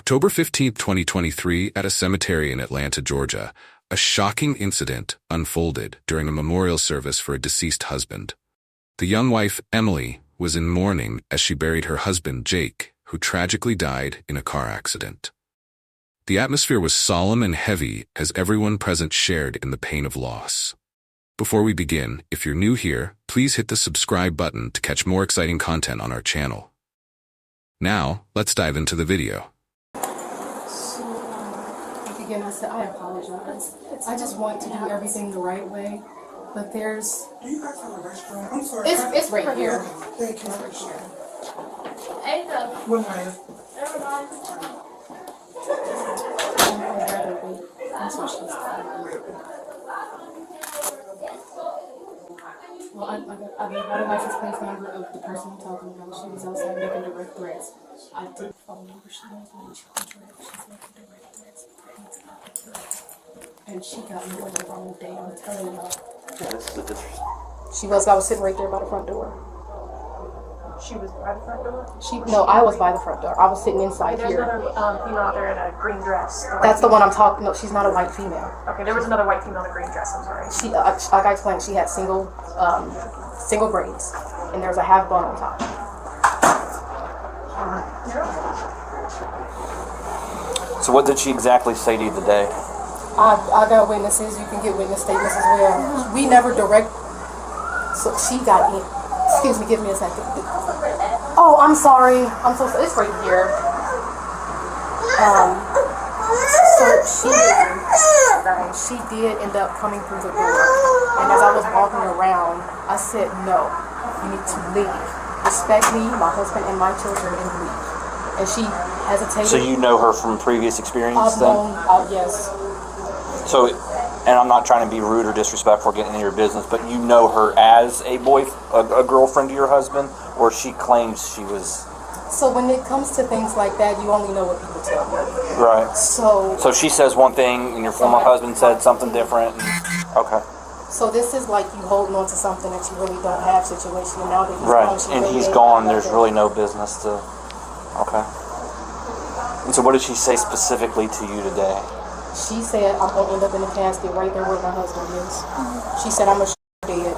October 15, 2023, at a cemetery in Atlanta, Georgia, a shocking incident unfolded during a memorial service for a deceased husband. The young wife, Emily, was in mourning as she buried her husband, Jake, who tragically died in a car accident. The atmosphere was solemn and heavy as everyone present shared in the pain of loss. Before we begin, if you're new here, please hit the subscribe button to catch more exciting content on our channel. Now, let's dive into the video. Again, I apologize. I just want to do everything the right way, but there's... Do you guys have a restaurant? I'm sorry. It's right here. Thank you. It's right here. Hey, though. What Maya? Never mind. That's what she's doing. Well, I got a license plate number of the person I'm talking about. She was outside making direct threats. I did phone number. She knows me. She's making direct threats. And she got me on the wrong day. I'm telling y'all. Yeah, this is a disrespect. I was sitting right there by the front door. She was by the front door? No, I was by the front door. I was sitting inside There's here. another female out there in a green dress. That's the one I'm talking. No, she's not a white female. Okay, there was another white female in a green dress. I'm sorry. She, like I explained, she had single braids, and there's a half bun on top. So what did she exactly say to you today? I got witnesses. You can get witness statements as well. We never direct. So she got in. Excuse me. Give me a second. Oh, I'm sorry. I'm so sorry. It's right here. So she did end up coming through the door, and as I was walking around, I said, "No, you need to leave. Respect me, my husband, and my children, and leave." And she hesitated. So you know her from previous experience then? Yes. So, and I'm not trying to be rude or disrespectful getting into your business, but you know her as a girlfriend to your husband, or she claims she was... So when it comes to things like that, you only know what people tell you. Right. So she says one thing, and your former husband said something different. Okay. So this is like you holding on to something that you really don't have situation, and now that he's Right, gone, and he's gone, there's really no business to... Okay. And so what did she say specifically to you today? She said, "I'm going to end up in a casket right there where my husband is." She said, "I'm going to dead."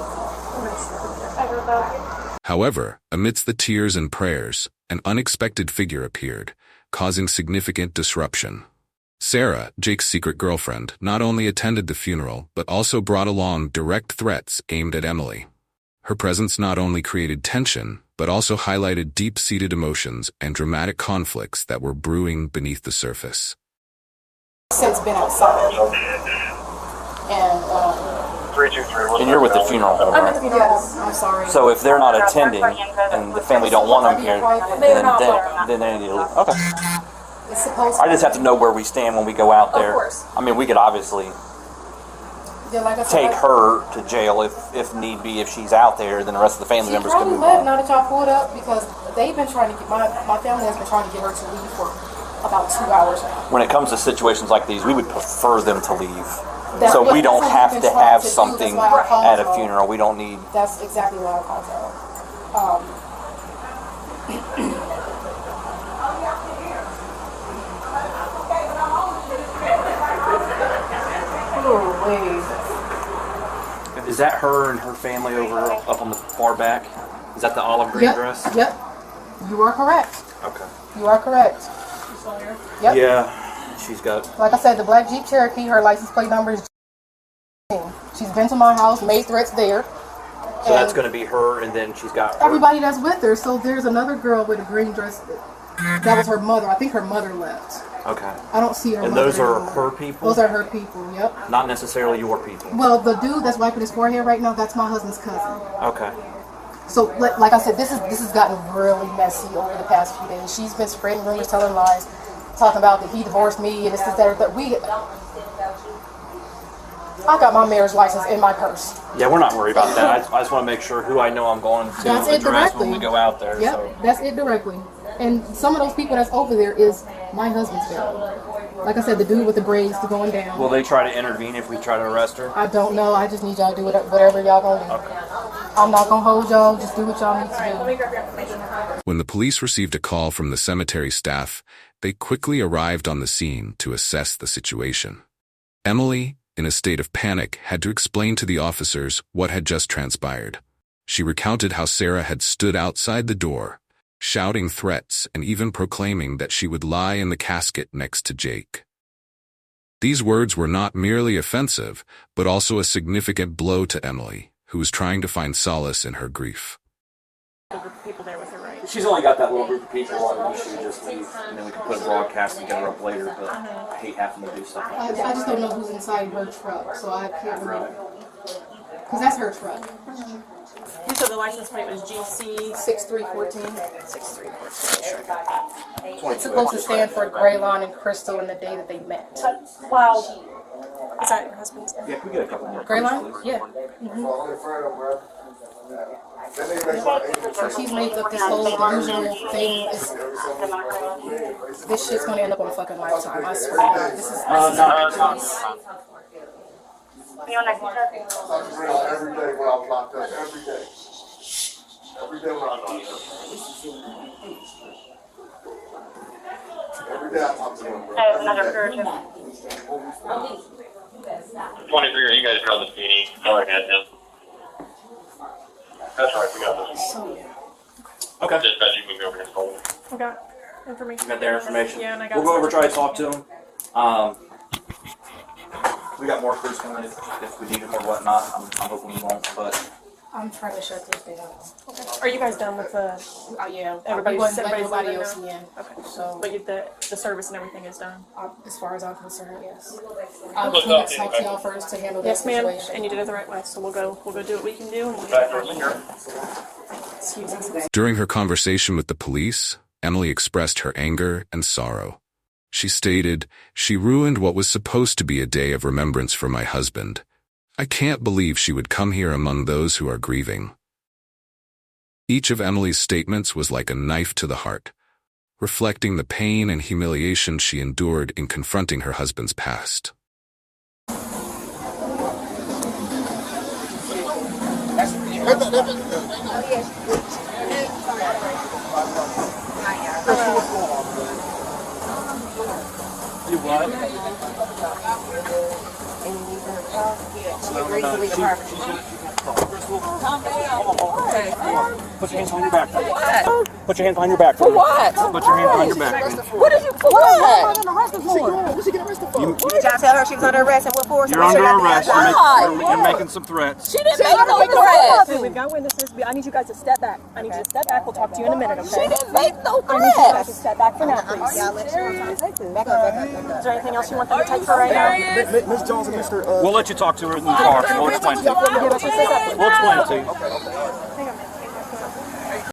However, amidst the tears and prayers, an unexpected figure appeared, causing significant disruption. Sarah, Jake's secret girlfriend, not only attended the funeral, but also brought along direct threats aimed at Emily. Her presence not only created tension, but also highlighted deep-seated emotions and dramatic conflicts that were brewing beneath the surface. Since been outside, and you're with the funeral home, right? yes, I'm sorry. So if they're not attending, and the family don't want them here, then they need to leave. Okay. It's supposed I just have to know where we stand when we go out there. Of course. I mean, we could obviously like I said, take her to jail if need be. If she's out there, then the rest of the family members can move on. Now that y'all pulled up, because they've been trying to get my family has been trying to get her to leave for about 2 hours now. When it comes to situations like these, we would prefer them to leave. That's So we don't that's have what to we've been trying have to do. something That's why I called at a y'all. funeral. We don't need... That's exactly why I called y'all. Oh, wait. Is that her and her family over up on the far back? Is that the olive green dress? Yep. You are correct. Okay. You are correct. Yep. Yeah, she's got... Like I said, the black Jeep Cherokee, her license plate number is... She's been to my house, made threats there. So that's going to be her, and then she's got her. Everybody that's with her. So there's another girl with a green dress. That was her mother. I think her mother left. Okay. I don't see her And mother those are anymore. her people? Those are her people, yep. Not necessarily your people? Well, the dude that's wiping his forehead right now, that's my husband's cousin. Okay. So, like I said, this has gotten really messy over the past few days. She's been spreading rumors, telling lies, talking about that he divorced me and this, that. I got my marriage license in my purse. Yeah, we're not worried about that. I just want to make sure who I know I'm going to That's it address directly. when we go out there. Yep, So. that's it directly. And some of those people that's over there is my husband's family. Like I said, the dude with the braids to going down. Will they try to intervene if we try to arrest her? I don't know. I just need y'all to do whatever y'all gonna do. Okay. I'm not gonna hold y'all. Just do what y'all need to do. When the police received a call from the cemetery staff, They quickly arrived on the scene to assess the situation. Emily, in a state of panic, had to explain to the officers what had just transpired. She recounted how Sarah had stood outside the door, shouting threats and even proclaiming that she would lie in the casket next to Jake. These words were not merely offensive, but also a significant blow to Emily, who was trying to find solace in her grief. People there with her, right? She's only got that little group of people. I wish she would just leave, and then we could put a broadcast and get her up later. But I hate having to do stuff like that. I just don't know who's inside her truck, so I can't remember. Because that's her truck. You said the license plate was GC 6314. 6314. It's supposed to stand for Graylon and Crystal in the day that they met. Wow. Is that your husband's? Yeah, can we get a couple more? Graylon? Yeah. So she's made up this whole delusional thing. This shit's gonna end up on a fucking lifetime. I swear to God. This is Every day when I was locked up, every day. Every day when I was locked up. Every day I talk to them. I have another version. 23, you guys got this meeting. Oh, I had him. That's right, we got this. Okay. Just that you moved over here. Cold. I got information. You got their information? Yeah, and I got We'll go over, try to talk to them. We got more crews coming if we need them or whatnot. I'm hoping we won't, but I'm trying to shut this down. Okay. Are you guys done with the? Yeah, Everybody's everybody leaving else now? in. Okay. So, But the service and everything is done. as far as I'm concerned, yes. I can't talk to y'all first to handle Yes, that ma'am. situation. And you did it the right way. So we'll go do what we can do. And we'll get it done. Excuse me. During her conversation with the police, Emily expressed her anger and sorrow. She stated, "She ruined what was supposed to be a day of remembrance for my husband. I can't believe she would come here among those who are grieving." Each of Emily's statements was like a knife to the heart, reflecting the pain and humiliation she endured in confronting her husband's past. You what? Put your hands behind your back. Put your hands behind your back. For what? Put your hands behind your back. What did you for? What? Did y'all tell her she was under arrest and what for? You're under arrest. You're making some threats. She didn't make no threats. Okay, we've got witnesses. I need you guys to step back. I need you to step back. We'll talk to you in a minute, okay? She didn't make no I need you guys to threats. step back for now, please. Back up. Is there anything else you want them to take for right now? Miss Jones and Mr. We'll let you talk to her in the car. We'll explain it to you. We'll explain it to you.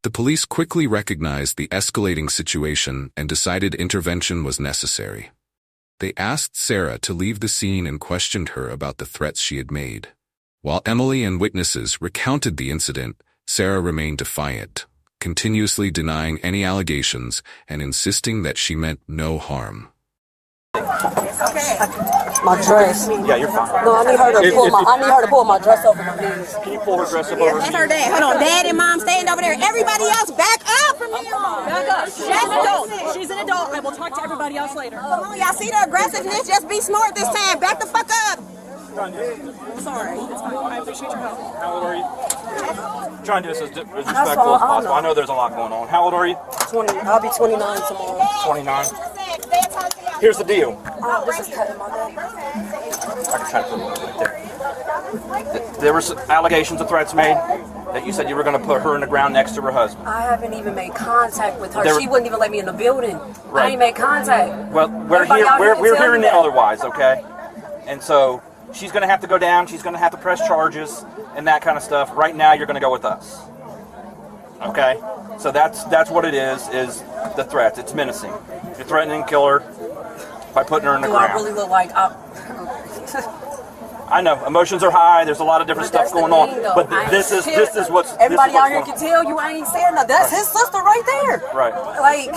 The police quickly recognized the escalating situation and decided intervention was necessary. They asked Sarah to leave the scene and questioned her about the threats she had made. While Emily and witnesses recounted the incident, Sarah remained defiant, continuously denying any allegations and insisting that she meant no harm. My dress. Yeah, you're fine. No, I need her to pull my dress over my knees. Can you pull her dress up over? That's her dad. Hold on, dad and mom stand over there. Everybody else back up from here. Back up. She's an adult. She's an adult, and we'll talk to everybody else later. Come on, y'all see the aggressiveness? Just be smart this time. Back the fuck up. I'm sorry. It's fine. I appreciate your help. How old are you? Try and do this as respectful as possible. I know there's a lot going on. How old are you? 20. I'll be 29 tomorrow. 29. Here's the deal. This is cutting my neck. I can try to put it right there. There were allegations of threats made that you said you were going to put her in the ground next to her husband. I haven't even made contact with her. There were- She wouldn't even let me in the building. Right. I ain't made contact. Well, we're Everybody here. out here We're can tell hearing you it that. otherwise, okay? And so she's going to have to go down. She's going to have to press charges and that kind of stuff. Right now, you're going to go with us, okay? So that's what it is the threats. It's menacing. You're threatening to kill her by putting her in the Do ground. I really look like I know emotions are high. There's a lot of different stuff going on. But this is what's everybody this is out here can tell you I ain't saying nothing. That's his sister right there. Right. Like,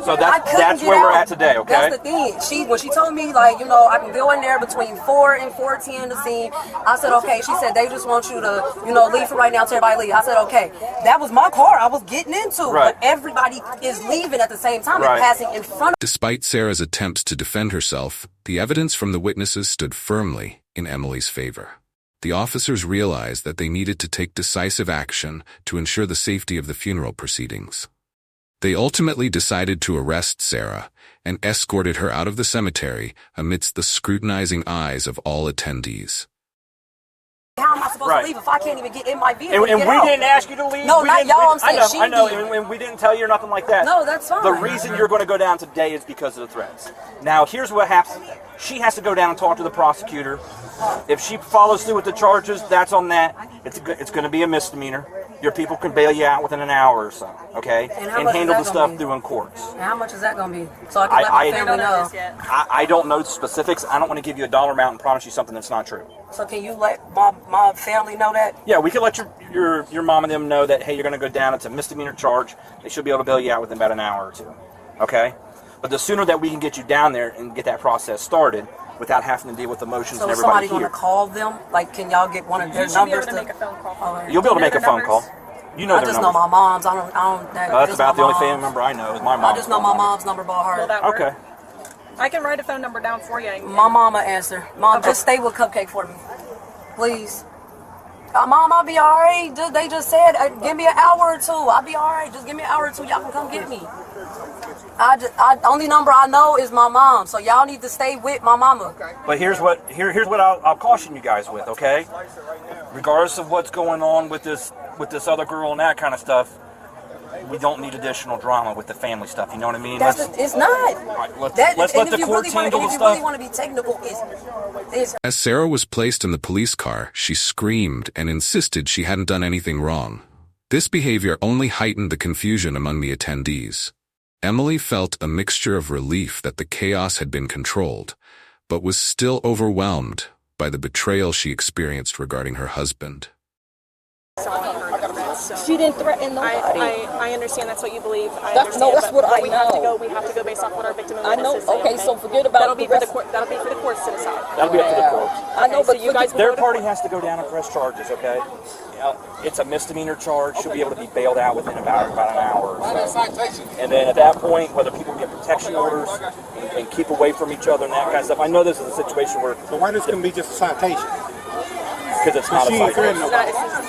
so that's where we're at today. Okay. That's the thing. When she told me, like, you know, I can go in there between 4 and 4:10 to see. I said okay. She said they just want you to, you know, leave for right now. Till everybody leave. I said okay. That was my car I was getting into. Right. But everybody is leaving at the same time and passing in front of. Despite Sarah's attempts to defend herself, the evidence from the witnesses stood firmly in Emily's favor. The officers realized that they needed to take decisive action to ensure the safety of the funeral proceedings. They ultimately decided to arrest Sarah and escorted her out of the cemetery amidst the scrutinizing eyes of all attendees. How am I supposed to leave if I can't even get in my vehicle? And we didn't ask you to leave. No, not y'all. I'm saying she I know. did. And we didn't tell you or nothing like that. No, that's fine. The reason you're going to go down today is because of the threats. Now, here's what happens. She has to go down and talk to the prosecutor. If she follows through with the charges, that's on that. It's going to be a misdemeanor. Your people can bail you out within an hour or so, okay? And handle the stuff through in courts. And how much is that going to be? So I can let my family know. I don't know the specifics. I don't want to give you a dollar amount and promise you something that's not true. So can you let my family know that? Yeah, we can let your mom and them know that, hey, you're going to go down. It's a misdemeanor charge. They should be able to bail you out within about an hour or two, okay? But the sooner that we can get you down there and get that process started without having to deal with emotions and everybody here. So somebody going to call them? Like, can y'all get one of their numbers to make a phone call? You'll be able to make a phone call. You know I just know my mom's. I don't. That's about the only family member I know is my mom. I just know my mom's number by heart. Okay. I can write a phone number down for you. My mama answer. Mom, just stay with Cupcake for me, please. Mom, I'll be all right. They just said, give me an hour or two. I'll be all right. Just give me an hour or two. Y'all can come get me. Only number I know is my mom, so y'all need to stay with my mama. But here's what I'll caution you guys with, okay? Regardless of what's going on with this other girl and that kind of stuff, we don't need additional drama with the family stuff. You know what I mean? It's not. Right, let's let the courts handle the stuff. If you really want to be technical, it's. As Sarah was placed in the police car, she screamed and insisted she hadn't done anything wrong. This behavior only heightened the confusion among the attendees. Emily felt a mixture of relief that the chaos had been controlled, but was still overwhelmed by the betrayal she experienced regarding her husband. She didn't threaten nobody. I understand that's what you believe. That's what I know. We have to go based off what our victim I know. is saying, Okay, so forget about that'll be for the court. That'll be for the courts to decide. That'll be up to the courts. I know, but you guys their party has to go down and press charges. Okay. It's a misdemeanor charge. She'll be able to be bailed out within about an hour or so. And then at that point, whether people get protection orders and keep away from each other and that kind of stuff. I know this is a situation where. So why this can be just a citation? Because it's not a citation.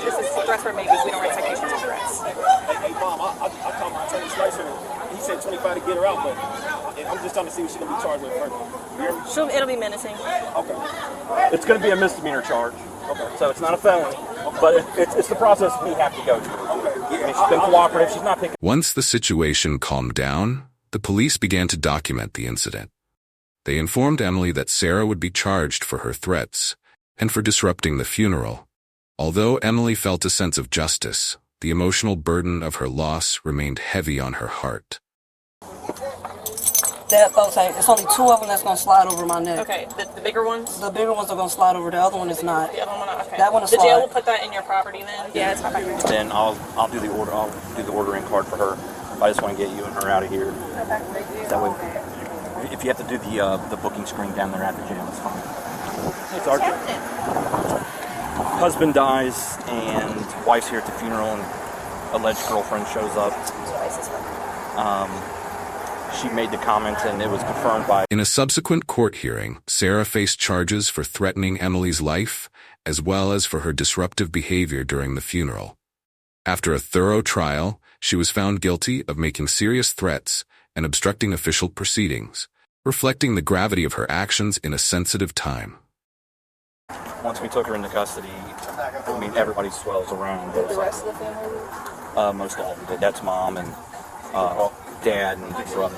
This is threats for maybes. We don't write citations for threats. Hey, Mom, I called my attorney twice and he said 25 to get her out, but I'm just trying to see what she's going to be charged with first. It'll be menacing. Okay. It's going to be a misdemeanor charge. Okay. So it's not a felony, but it's the process we have to go through. Okay. I mean, she's been cooperative. She's not picking. Once the situation calmed down, the police began to document the incident. They informed Emily that Sarah would be charged for her threats and for disrupting the funeral. Although Emily felt a sense of justice, the emotional burden of her loss remained heavy on her heart. It's only 2 of them that's going to slide over my neck. Okay, the bigger ones? The bigger ones are going to slide over. The other one is not. The other one, okay. That one is the slide. jail will put that in your property then? Yeah, it's not back there. Then I'll do the order. I'll do the ordering card for her. I just want to get you and her out of here. Okay. That way, if you have to do the booking screen down there at the jail, it's fine. Hey, Sergeant. Husband dies and wife's here at the funeral and alleged girlfriend shows up. She made the comment and it was confirmed by... In a subsequent court hearing, Sarah faced charges for threatening Emily's life, as well as for her disruptive behavior during the funeral. After a thorough trial, she was found guilty of making serious threats and obstructing official proceedings, reflecting the gravity of her actions in a sensitive time. Once we took her into custody, I mean, everybody swells around. The rest of the family? Most all of them. Dad's mom and dad and brother.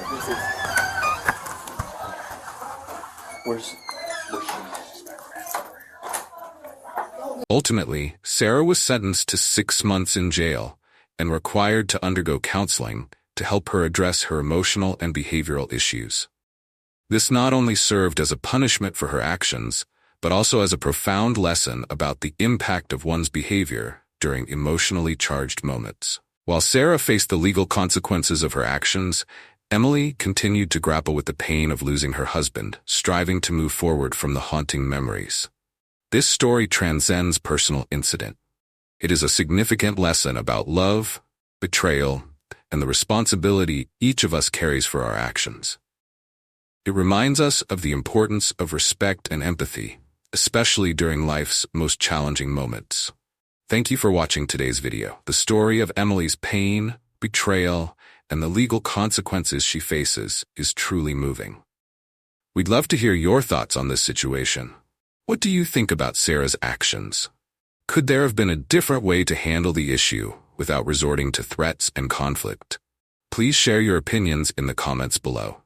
Ultimately, Sarah was sentenced to 6 months in jail and required to undergo counseling to help her address her emotional and behavioral issues. This not only served as a punishment for her actions, but also as a profound lesson about the impact of one's behavior during emotionally charged moments. While Sarah faced the legal consequences of her actions, Emily continued to grapple with the pain of losing her husband, striving to move forward from the haunting memories. This story transcends personal incident. It is a significant lesson about love, betrayal, and the responsibility each of us carries for our actions. It reminds us of the importance of respect and empathy, especially during life's most challenging moments. Thank you for watching today's video. The story of Emily's pain, betrayal, and the legal consequences she faces is truly moving. We'd love to hear your thoughts on this situation. What do you think about Sarah's actions? Could there have been a different way to handle the issue without resorting to threats and conflict? Please share your opinions in the comments below.